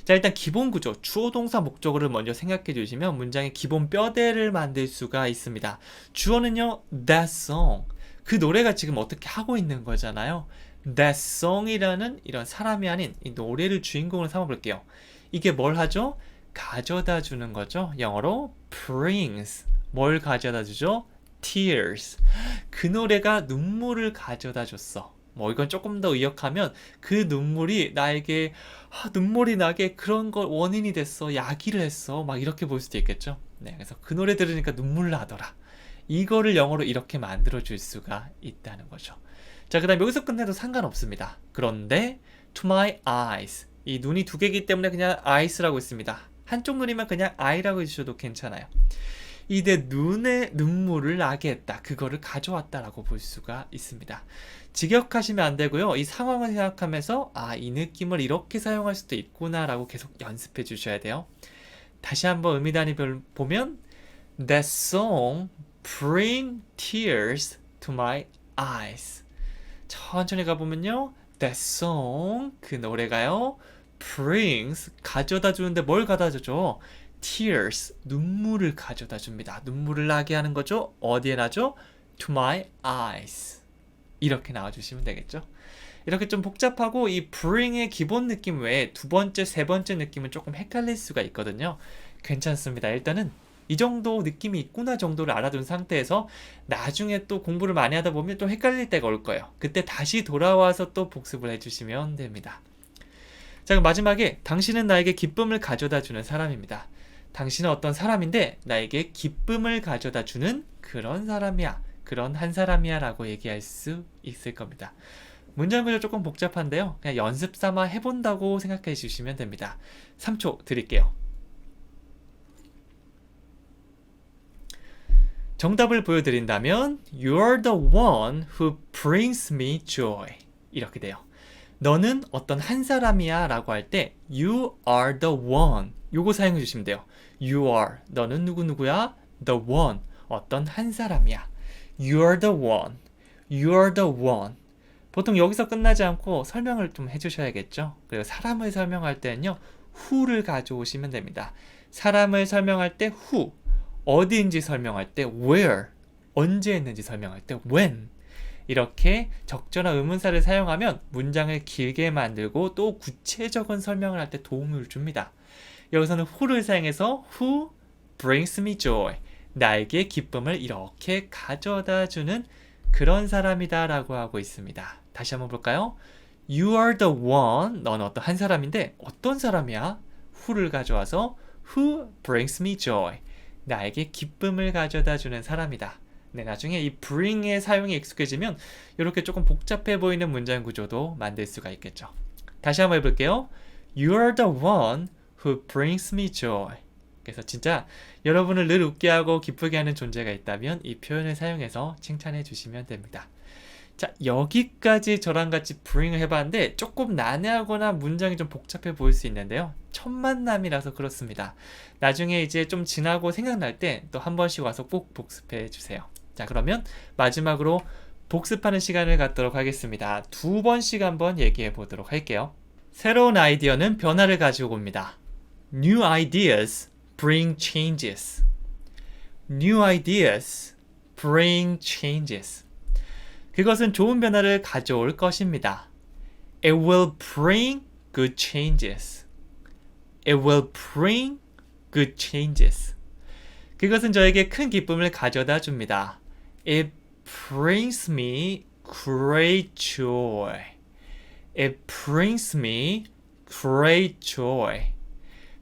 자, 일단 기본 구조, 주어 동사 목적어를 먼저 생각해 주시면 문장의 기본 뼈대를 만들 수가 있습니다. 주어는요, that song. 그 노래가 지금 어떻게 하고 있는 거잖아요. That song이라는 이런 사람이 아닌 이 노래를 주인공으로 삼아볼게요. 이게 뭘 하죠? 가져다 주는 거죠. 영어로 brings. 뭘 가져다 주죠? tears. 그 노래가 눈물을 가져다 줬어. 뭐 이건 조금 더 의역하면 그 눈물이 나에게 눈물이 나게 그런 걸 원인이 됐어. 야기를 했어. 막 이렇게 볼 수도 있겠죠. 네, 그래서 그 노래 들으니까 눈물 나더라. 이거를 영어로 이렇게 만들어 줄 수가 있다는 거죠. 자, 그 다음 여기서 끝내도 상관없습니다. 그런데 to my eyes. 이 눈이 두 개이기 때문에 그냥 eyes라고 있습니다. 한쪽 눈이면 그냥 eye라고 해주셔도 괜찮아요. 이 내 눈에 눈물을 나게 했다. 그거를 가져왔다라고 볼 수가 있습니다. 직역하시면 안 되고요. 이 상황을 생각하면서 이 느낌을 이렇게 사용할 수도 있구나라고 계속 연습해 주셔야 돼요. 다시 한번 의미단위 보면 That song bring tears to my eyes. 천천히 가보면요. That song, 그 노래가요. brings, 가져다 주는데 뭘 가져다 주죠? tears, 눈물을 가져다 줍니다. 눈물을 나게 하는 거죠. 어디에 나죠? to my eyes. 이렇게 나와주시면 되겠죠. 이렇게 좀 복잡하고 이 bring의 기본 느낌 외에 두 번째, 세 번째 느낌은 조금 헷갈릴 수가 있거든요. 괜찮습니다. 일단은 이 정도 느낌이 있구나 정도를 알아둔 상태에서 나중에 또 공부를 많이 하다 보면 또 헷갈릴 때가 올 거예요. 그때 다시 돌아와서 또 복습을 해주시면 됩니다. 자, 그럼 마지막에 당신은 나에게 기쁨을 가져다 주는 사람입니다. 당신은 어떤 사람인데 나에게 기쁨을 가져다 주는 그런 사람이야. 그런 한 사람이야 라고 얘기할 수 있을 겁니다. 문장 구조 조금 복잡한데요. 그냥 연습 삼아 해본다고 생각해 주시면 됩니다. 3초 드릴게요. 정답을 보여드린다면 You're the one who brings me joy. 이렇게 돼요. 너는 어떤 한 사람이야 라고 할 때 You are the one. 요거 사용해 주시면 돼요. You are. 너는 누구누구야? The one. 어떤 한 사람이야. You're the one. You're the one. 보통 여기서 끝나지 않고 설명을 좀 해주셔야겠죠. 그리고 사람을 설명할 때는요. who를 가져오시면 됩니다. 사람을 설명할 때 who. 어디인지 설명할 때 where. 언제 했는지 설명할 때 when. 이렇게 적절한 의문사를 사용하면 문장을 길게 만들고 또 구체적인 설명을 할 때 도움을 줍니다. 여기서는 who를 사용해서 who brings me joy. 나에게 기쁨을 이렇게 가져다 주는 그런 사람이다 라고 하고 있습니다. 다시 한번 볼까요? You are the one. 넌 어떤 한 사람인데 어떤 사람이야? who를 가져와서 who brings me joy. 나에게 기쁨을 가져다 주는 사람이다. 네, 나중에 이 bring의 사용이 익숙해지면 이렇게 조금 복잡해 보이는 문장 구조도 만들 수가 있겠죠. 다시 한번 해볼게요. You are the one who brings me joy. 그래서 진짜 여러분을 늘 웃게 하고 기쁘게 하는 존재가 있다면 이 표현을 사용해서 칭찬해 주시면 됩니다. 자, 여기까지 저랑 같이 bring을 해봤는데 조금 난해하거나 문장이 좀 복잡해 보일 수 있는데요. 첫 만남이라서 그렇습니다. 나중에 이제 좀 지나고 생각날 때 또 한 번씩 와서 꼭 복습해 주세요. 자, 그러면 마지막으로 복습하는 시간을 갖도록 하겠습니다. 2번씩 한번 얘기해 보도록 할게요. 새로운 아이디어는 변화를 가지고 옵니다. New ideas bring changes. New ideas bring changes. 그것은 좋은 변화를 가져올 것입니다. It will bring good changes. It will bring good changes. 그것은 저에게 큰 기쁨을 가져다 줍니다. It brings me great joy. It brings me great joy.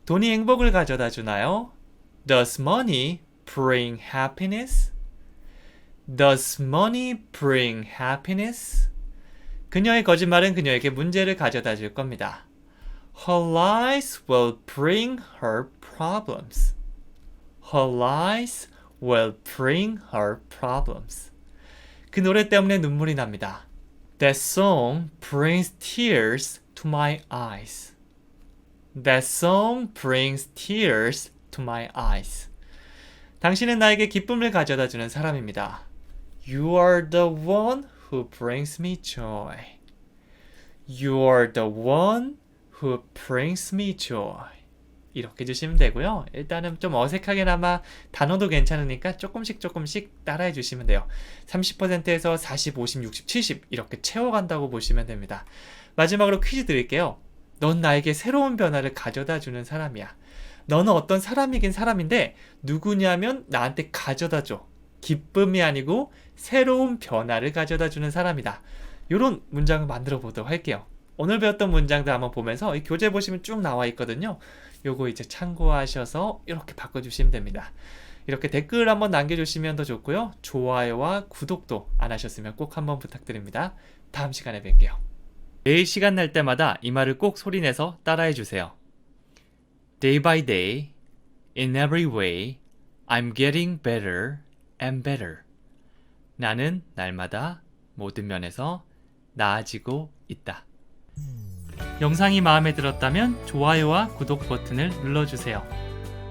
돈이 행복을 가져다 주나요? Does money bring happiness? Does money bring happiness? 그녀의 거짓말은 그녀에게 문제를 가져다 줄 겁니다. Her lies will bring her problems. Her lies will bring her problems. 그 노래 때문에 눈물이 납니다. That song brings tears to my eyes. That song brings tears to my eyes. 당신은 나에게 기쁨을 가져다 주는 사람입니다. You are the one who brings me joy. You are the one who brings me joy. 이렇게 주시면 되고요. 일단은 좀 어색하게나마 단어도 괜찮으니까 조금씩 따라해 주시면 돼요. 30%에서 40, 50, 60, 70 이렇게 채워간다고 보시면 됩니다. 마지막으로 퀴즈 드릴게요. 넌 나에게 새로운 변화를 가져다 주는 사람이야. 너는 어떤 사람이긴 사람인데 누구냐면 나한테 가져다 줘. 기쁨이 아니고 새로운 변화를 가져다 주는 사람이다. 이런 문장을 만들어 보도록 할게요. 오늘 배웠던 문장들 한번 보면서 이 교재 보시면 쭉 나와 있거든요. 요거 이제 참고하셔서 이렇게 바꿔주시면 됩니다. 이렇게 댓글 한번 남겨주시면 더 좋고요. 좋아요와 구독도 안 하셨으면 꼭 한번 부탁드립니다. 다음 시간에 뵐게요. 매일 시간 날 때마다 이 말을 꼭 소리내서 따라해 주세요. Day by day, in every way, I'm getting better and better. 나는 날마다 모든 면에서 나아지고 있다. 영상이 마음에 들었다면 좋아요와 구독 버튼을 눌러주세요.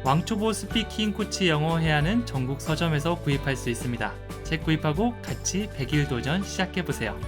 왕초보 스피킹 코치 영어 해야하는 전국 서점에서 구입할 수 있습니다. 책 구입하고 같이 100일 도전 시작해보세요.